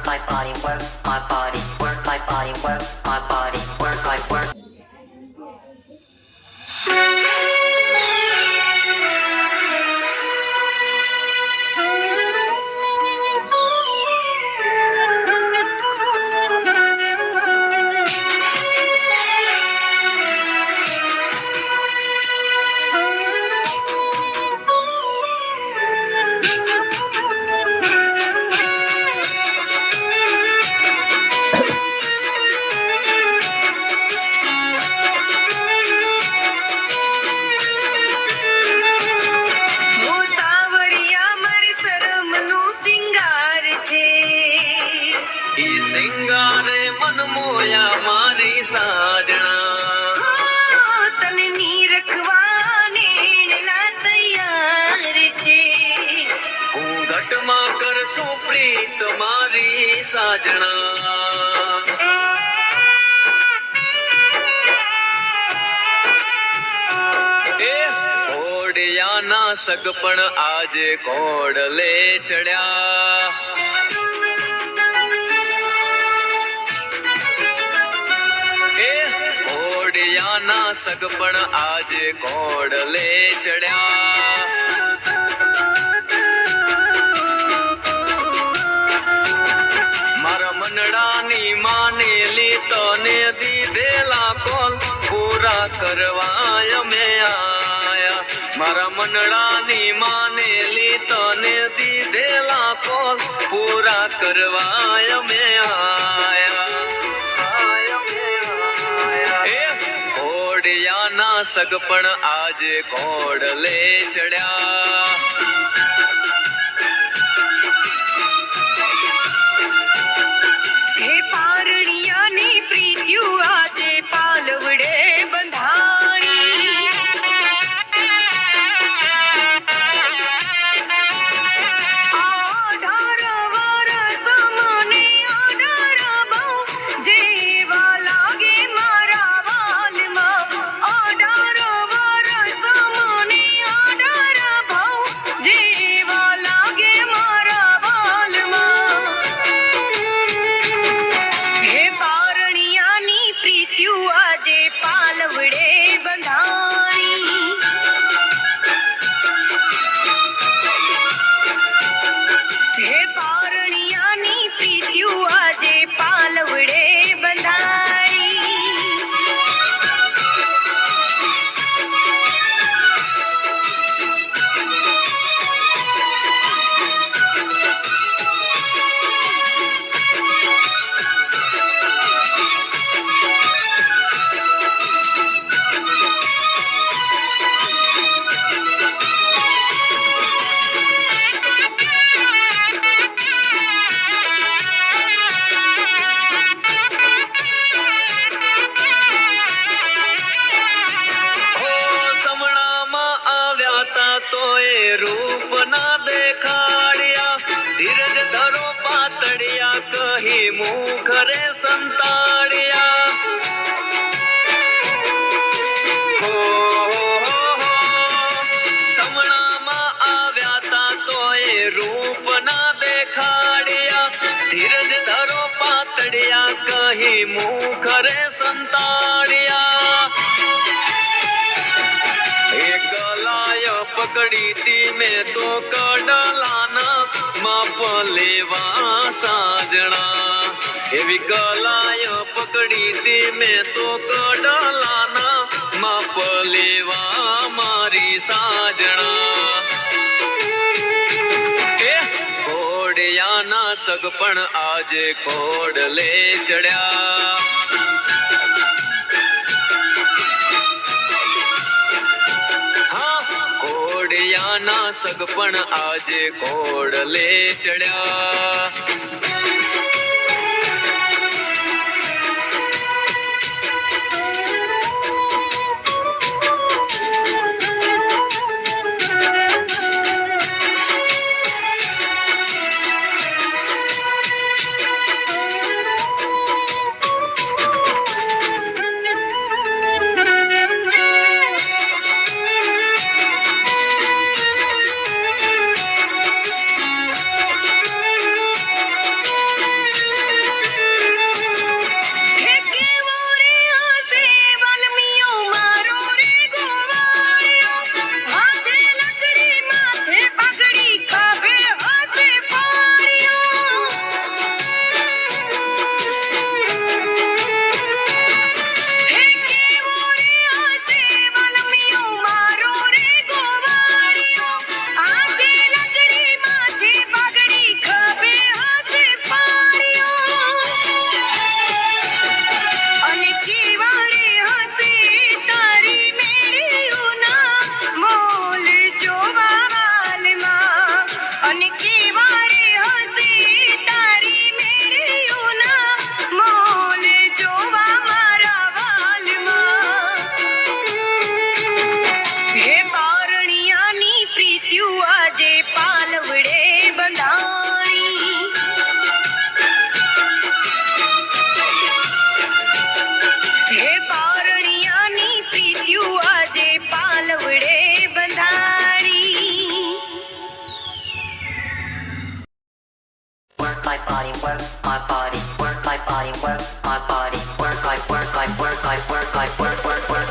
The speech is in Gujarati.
my body, work my body, work my body, work my body, work my work. સિંગારે મન મોયા મારી સાજણા તને નીરખવાને તૈયાર છે ઘૂંઘટમાં કરશું પ્રીત મારી સાજણા એ ઘોડિયાના સગપણ આજે ઘોડલે ચડ્યા ના સગપણ આજે ઘોડલે ચડ્યા મારા મનડાની માનેલી તને દીધેલા કોલ પૂરા કરવા અમે આયા મારા મનડાની માનેલી તને દીધેલા કોલ પૂરા કરવા અમે આયા ના સગપણ આજે ઘોડલે ચડ્યા હે પારણિયાની પ્રીત્યુ આજે પાલવડે બંધાણી આધાર વરસ મને આધાર બહુ જેવા લાગે મારા વાલમાં આધાર વરસ મને આધાર બહુ જેવા લાગે મારા વાલમાં હે પારણિયાની પ્રીત્યુ આજે પાલવડે બંધાણી હે પારણિયાની પ્રીત્યુ આજે પાલવડે બંધાણી તો એ રૂપ ના દેખાડ્યા ધીરજ ધરો પાતળિયા કહી મુખરે સંતાડ્યા સમણામાં આવ્યા તા તો એ રૂપ ના દેખાડ્યા ધીરજ ધરો પાતળિયા કહી મુખરે સંતાડ્યા પકડી તી મેં તો કડલાના માપ લેવા સાજણા એવી કલાય પકડી તી મેં તો કડલાના માપ લેવા મારી સાજણા એ ઘોડિયાના સગપણ આજે ઘોડલે ચડ્યા ના સગપણ આજે ઘોડલે ચડ્યા body, work my body, work my body, work my body, work I work I work I work I work work work work